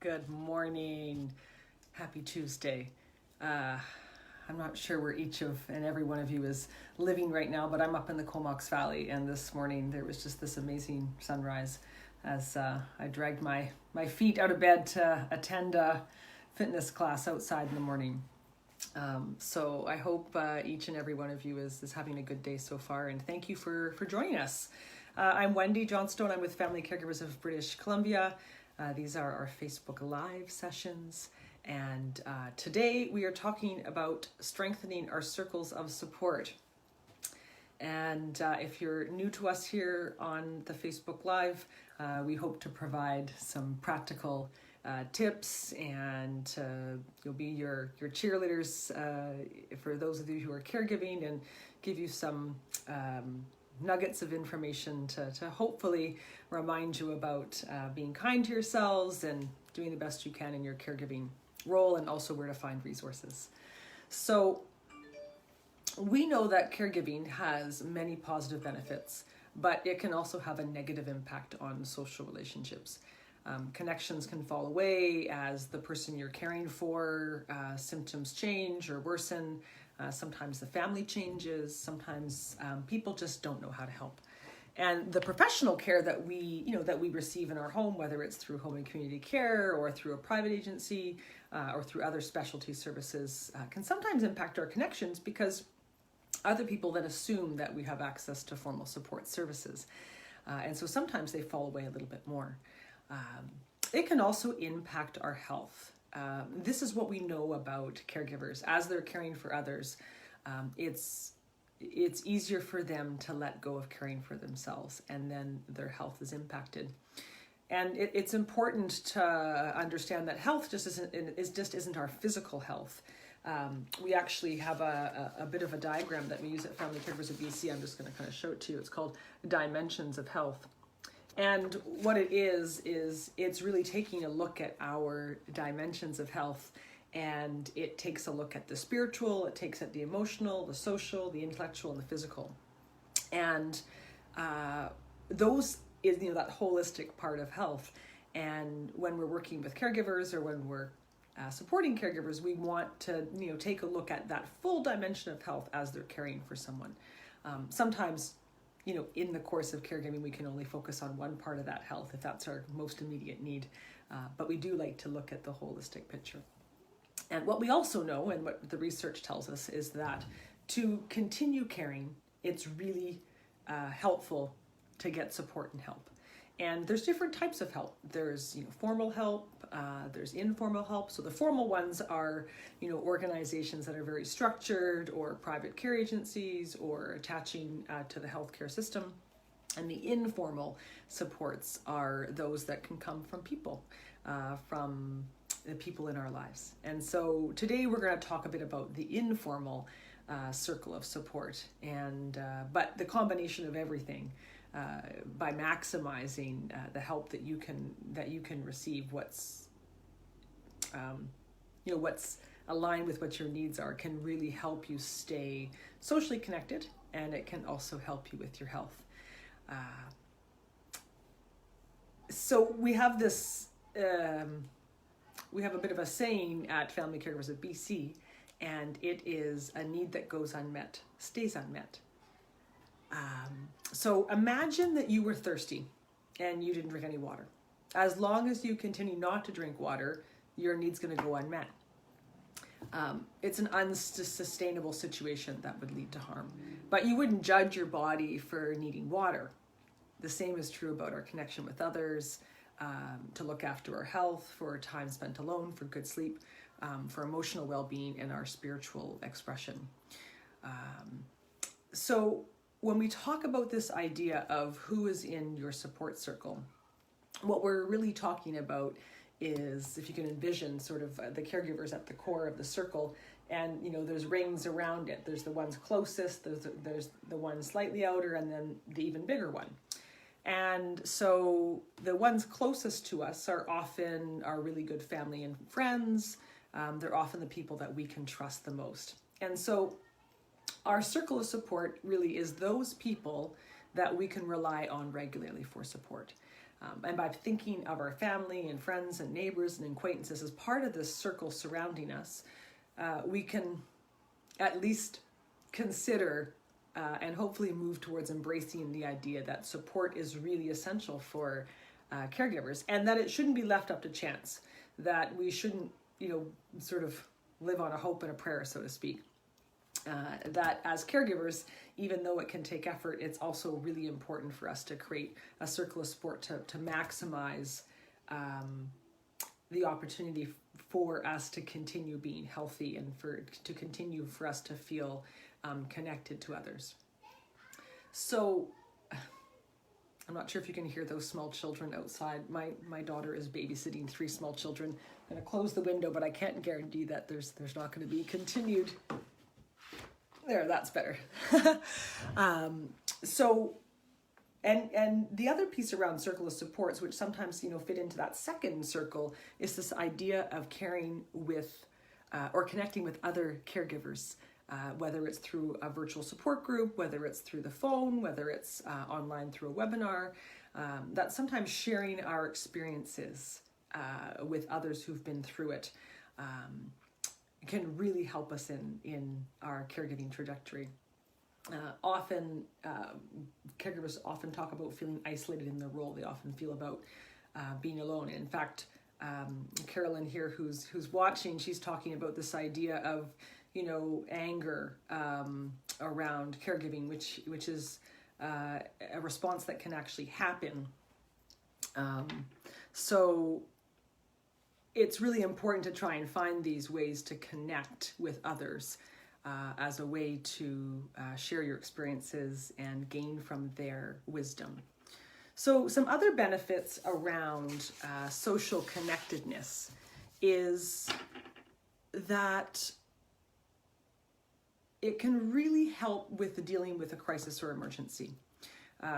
Good morning. Happy Tuesday. I'm not sure where each of and every one of you is living right now, but I'm up in the Comox Valley, and this morning there was just this amazing sunrise as I dragged my feet out of bed to attend a fitness class outside in the morning. So I hope each and every one of you is having a good day so far, and thank you for joining us. I'm Wendy Johnstone. I'm with Family Caregivers of British Columbia. These are our Facebook Live sessions, and today we are talking about strengthening our circles of support. And if you're new to us here on the Facebook Live, we hope to provide some practical tips, and you'll be your cheerleaders for those of you who are caregiving, and give you some nuggets of information to hopefully remind you about being kind to yourselves and doing the best you can in your caregiving role, and also where to find resources. So we know that caregiving has many positive benefits, but it can also have a negative impact on social relationships. Connections can fall away as the person you're caring for, symptoms change or worsen. Sometimes the family changes. Sometimes people just don't know how to help. And the professional care that we receive in our home, whether it's through home and community care or through a private agency or through other specialty services, can sometimes impact our connections because other people then assume that we have access to formal support services. And so sometimes they fall away a little bit more. It can also impact our health. This is what we know about caregivers. As they're caring for others, it's easier for them to let go of caring for themselves, and then their health is impacted. And it's important to understand that health just isn't our physical health. We actually have a bit of a diagram that we use at Family Caregivers of BC. I'm just going to kind of show it to you. It's called Dimensions of Health. And what it is it's really taking a look at our dimensions of health, and it takes a look at the spiritual, it takes at the emotional, the social, the intellectual, and the physical. And those is that holistic part of health. And when we're working with caregivers, or when we're supporting caregivers, we want to take a look at that full dimension of health as they're caring for someone. Sometimes in the course of caregiving, we can only focus on one part of that health if that's our most immediate need. But we do like to look at the holistic picture. And what we also know, and what the research tells us, is that to continue caring, it's really helpful to get support and help. And there's different types of help. There's formal help, there's informal help. So the formal ones are organizations that are very structured, or private care agencies, or attaching to the healthcare system. And the informal supports are those that can come from people, from the people in our lives. And so today we're going to talk a bit about the informal circle of support, and but the combination of everything. By maximizing the help that you can receive, what's aligned with what your needs are, can really help you stay socially connected, and it can also help you with your health. So we have this, we have a bit of a saying at Family Caregivers of BC, and it is, a need that goes unmet stays unmet. So imagine that you were thirsty and you didn't drink any water. As long as you continue not to drink water, your need's going to go unmet. It's an unsustainable situation that would lead to harm. But you wouldn't judge your body for needing water. The same is true about our connection with others, to look after our health, for time spent alone, for good sleep, for emotional well-being, and our spiritual expression. So when we talk about this idea of who is in your support circle, what we're really talking about is, if you can envision sort of the caregivers at the core of the circle, and there's rings around it. There's the ones closest, there's the one slightly outer, and then the even bigger one. And so the ones closest to us are often our really good family and friends. They're often the people that we can trust the most. And so our circle of support really is those people that we can rely on regularly for support. And by thinking of our family and friends and neighbors and acquaintances as part of this circle surrounding us, we can at least consider and hopefully move towards embracing the idea that support is really essential for caregivers, and that it shouldn't be left up to chance, that we shouldn't, sort of live on a hope and a prayer, so to speak. That as caregivers, even though it can take effort, it's also really important for us to create a circle of support to maximize the opportunity for us to continue being healthy and to continue for us to feel connected to others. So I'm not sure if you can hear those small children outside. My daughter is babysitting 3 small children. I'm going to close the window, but I can't guarantee that there's not going to be continued. There, that's better. And the other piece around circle of supports, which sometimes fit into that second circle, is this idea of caring with or connecting with other caregivers, whether it's through a virtual support group, whether it's through the phone, whether it's online through a webinar. That sometimes sharing our experiences with others who've been through it can really help us in our caregiving trajectory. Often, caregivers often talk about feeling isolated in their role. They often feel about being alone. In fact, Carolyn here, who's watching, she's talking about this idea of, anger around caregiving, which is a response that can actually happen. So it's really important to try and find these ways to connect with others as a way to share your experiences and gain from their wisdom. So some other benefits around social connectedness is that it can really help with dealing with a crisis or emergency.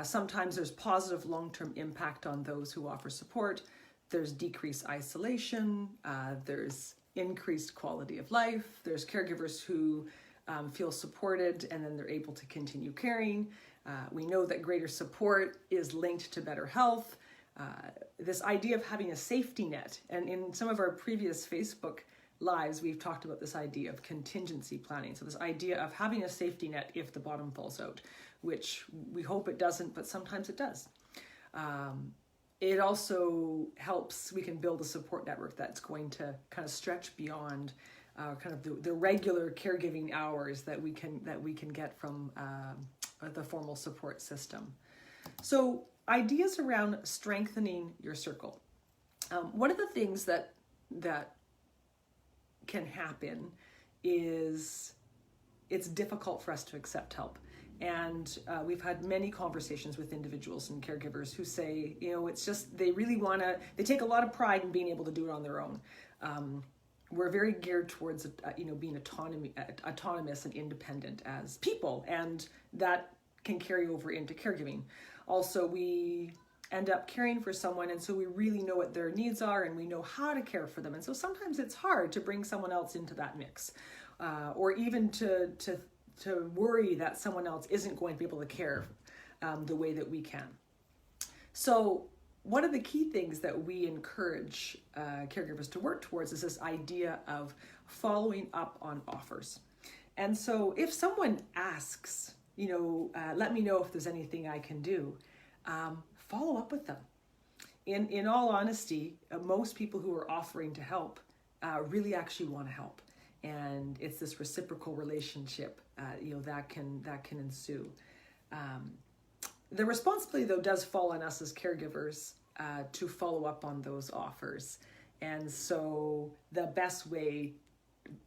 Sometimes there's positive long-term impact on those who offer support. There's decreased isolation. There's increased quality of life. There's caregivers who feel supported and then they're able to continue caring. We know that greater support is linked to better health. This idea of having a safety net, and in some of our previous Facebook lives, we've talked about this idea of contingency planning. So this idea of having a safety net if the bottom falls out, which we hope it doesn't, but sometimes it does. It also helps, we can build a support network that's going to kind of stretch beyond kind of the regular caregiving hours that we can get from the formal support system. So ideas around strengthening your circle. One of the things that can happen is it's difficult for us to accept help. And we've had many conversations with individuals and caregivers who say, it's just, they take a lot of pride in being able to do it on their own. We're very geared towards, being autonomous and independent as people, and that can carry over into caregiving. Also, we end up caring for someone, and so we really know what their needs are, and we know how to care for them. And so sometimes it's hard to bring someone else into that mix, or even to worry that someone else isn't going to be able to care the way that we can. So one of the key things that we encourage caregivers to work towards is this idea of following up on offers. And so if someone asks, let me know if there's anything I can do, follow up with them. In all honesty, most people who are offering to help really actually want to help. And it's this reciprocal relationship, that can ensue. The responsibility, though, does fall on us as caregivers to follow up on those offers. And so the best way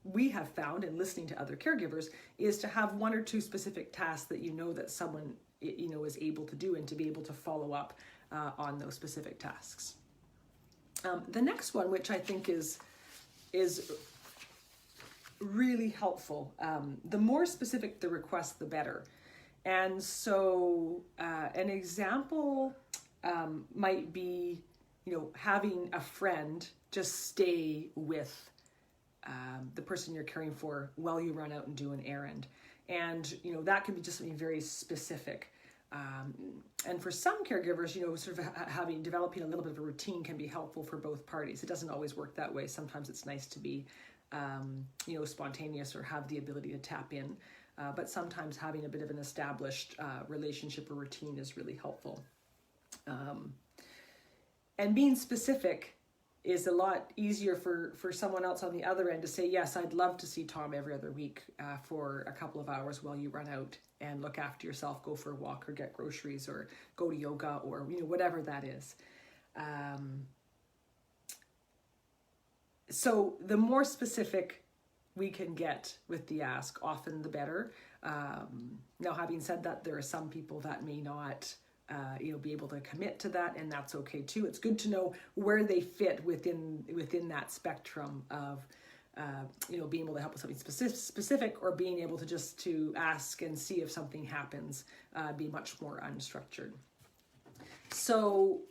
we have found in listening to other caregivers is to have 1 or 2 specific tasks that that someone is able to do, and to be able to follow up on those specific tasks. The next one, which I think is really helpful, the more specific the request, the better. And so an example might be, having a friend just stay with the person you're caring for while you run out and do an errand. And, that can be just something very specific. And for some caregivers, sort of developing a little bit of a routine can be helpful for both parties. It doesn't always work that way. Sometimes it's nice to be, spontaneous or have the ability to tap in. But sometimes having a bit of an established relationship or routine is really helpful. And being specific is a lot easier for someone else on the other end to say, yes, I'd love to see Tom every other week for a couple of hours while you run out and look after yourself, go for a walk or get groceries or go to yoga or, whatever that is. So the more specific we can get with the ask, often the better. Now, having said that, there are some people that may not be able to commit to that, and that's okay too. It's good to know where they fit within that spectrum of being able to help with something specific or being able to just to ask and see if something happens, be much more unstructured. So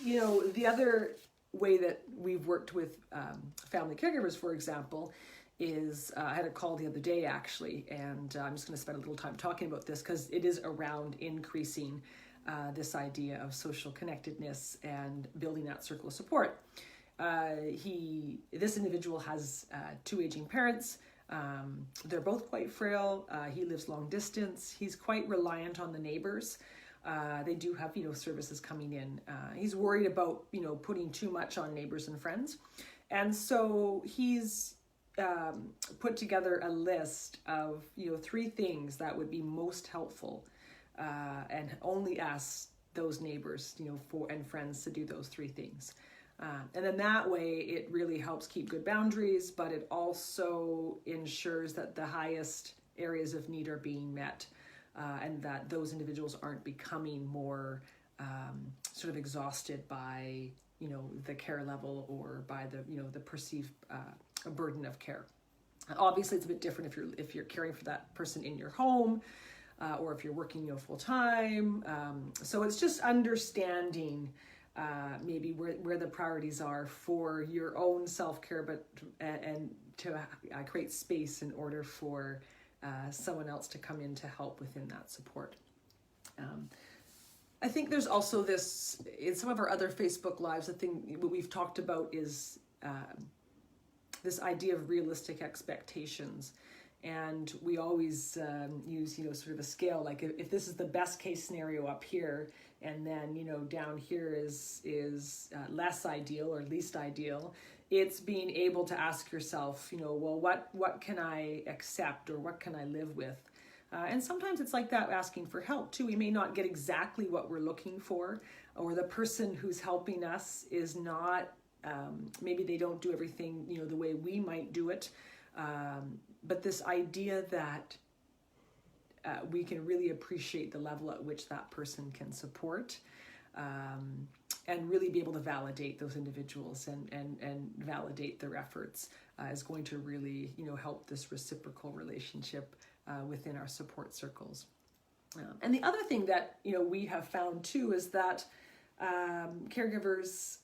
the other way that we've worked with family caregivers, for example, is I had a call the other day actually, and I'm just going to spend a little time talking about this because it is around increasing this idea of social connectedness and building that circle of support. This individual has two aging parents. They're both quite frail. He lives long distance. He's quite reliant on the neighbors. They do have, services coming in. He's worried about, putting too much on neighbors and friends. And so he's put together a list of, 3 things that would be most helpful and only ask those neighbors, and friends to do those 3 things. And then that way it really helps keep good boundaries, but it also ensures that the highest areas of need are being met. And that those individuals aren't becoming more sort of exhausted by, the care level or by the perceived burden of care. Obviously, it's a bit different if you're caring for that person in your home or if you're working, full time. So it's just understanding maybe where the priorities are for your own self-care, but and to create space in order for someone else to come in to help within that support. I think there's also this, in some of our other Facebook Lives, the thing what we've talked about is this idea of realistic expectations. And we always use, sort of a scale, like if this is the best case scenario up here, and then, down here is less ideal or least ideal, it's being able to ask yourself, well, what can I accept or what can I live with? And sometimes it's like that, asking for help too. We may not get exactly what we're looking for, or the person who's helping us is not, maybe they don't do everything, the way we might do it. But this idea that we can really appreciate the level at which that person can support, and really be able to validate those individuals and validate their efforts is going to really, help this reciprocal relationship within our support circles. And the other thing that, we have found too is that caregivers,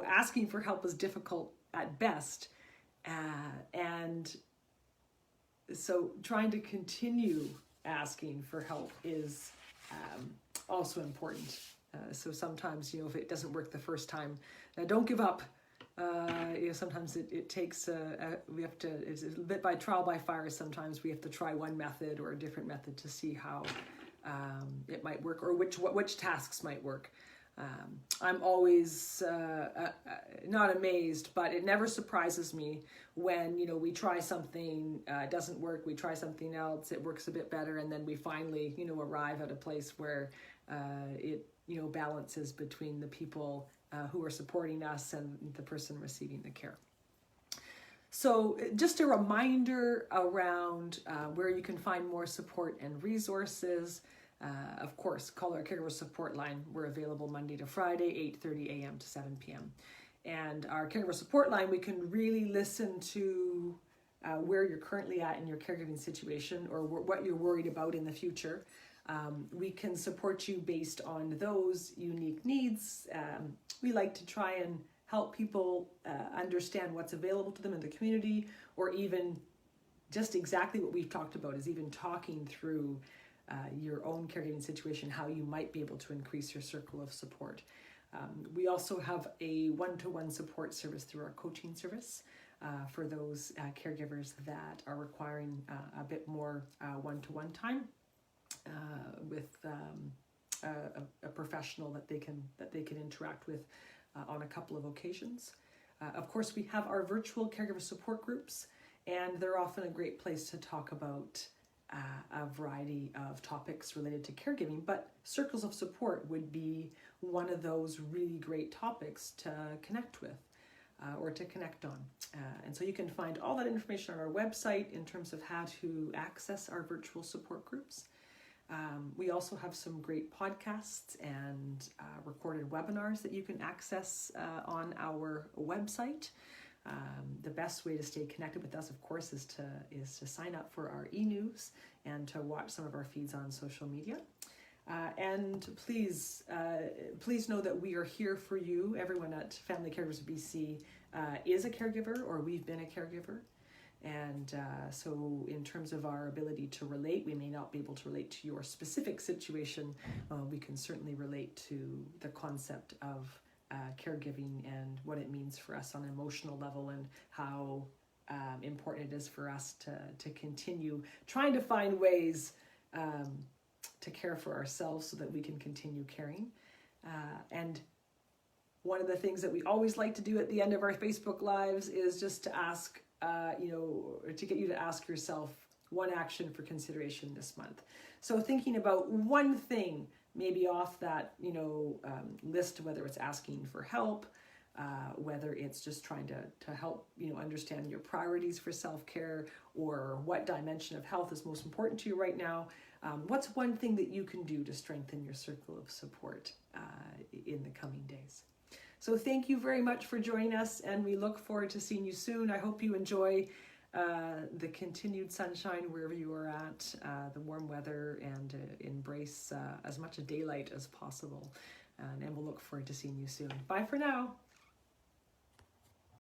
asking for help is difficult at best. And so trying to continue asking for help is also important. So sometimes, if it doesn't work the first time, don't give up. Sometimes it takes, we have to, it's a bit by trial by fire. Sometimes we have to try one method or a different method to see how it might work, or which tasks might work. I'm always not amazed, but it never surprises me when, we try something, it doesn't work, we try something else, it works a bit better, and then we finally, arrive at a place where it, balances between the people who are supporting us and the person receiving the care. So just a reminder around where you can find more support and resources. Of course, call our caregiver support line. We're available Monday to Friday, 8:30 a.m. to 7 p.m. And our caregiver support line, we can really listen to where you're currently at in your caregiving situation or what you're worried about in the future. We can support you based on those unique needs. We like to try and help people understand what's available to them in the community, or even just exactly what we've talked about is even talking through your own caregiving situation, how you might be able to increase your circle of support. We also have a one-to-one support service through our coaching service for those caregivers that are requiring a bit more one-to-one time with a professional that they can interact with on a couple of occasions. Of course, we have our virtual caregiver support groups, and they're often a great place to talk about a variety of topics related to caregiving, but circles of support would be one of those really great topics to connect with or to connect on. And so you can find all that information on our website in terms of how to access our virtual support groups. We also have some great podcasts and recorded webinars that you can access on our website. The best way to stay connected with us, of course, is to sign up for our e-news and to watch some of our feeds on social media. And please know that we are here for you. Everyone at Family Caregivers BC is a caregiver, or we've been a caregiver. And so in terms of our ability to relate, we may not be able to relate to your specific situation. We can certainly relate to the concept of caregiving and what it means for us on an emotional level, and how important it is for us to continue trying to find ways to care for ourselves so that we can continue caring. And one of the things that we always like to do at the end of our Facebook Lives is just to ask, to get you to ask yourself one action for consideration this month. So thinking about one thing maybe off that, list, whether it's asking for help, whether it's just trying to help, understand your priorities for self-care, or what dimension of health is most important to you right now. What's one thing that you can do to strengthen your circle of support in the coming days? So thank you very much for joining us, and we look forward to seeing you soon. I hope you enjoy the continued sunshine wherever you are at, the warm weather, and embrace as much daylight as possible. And we'll look forward to seeing you soon. Bye for now.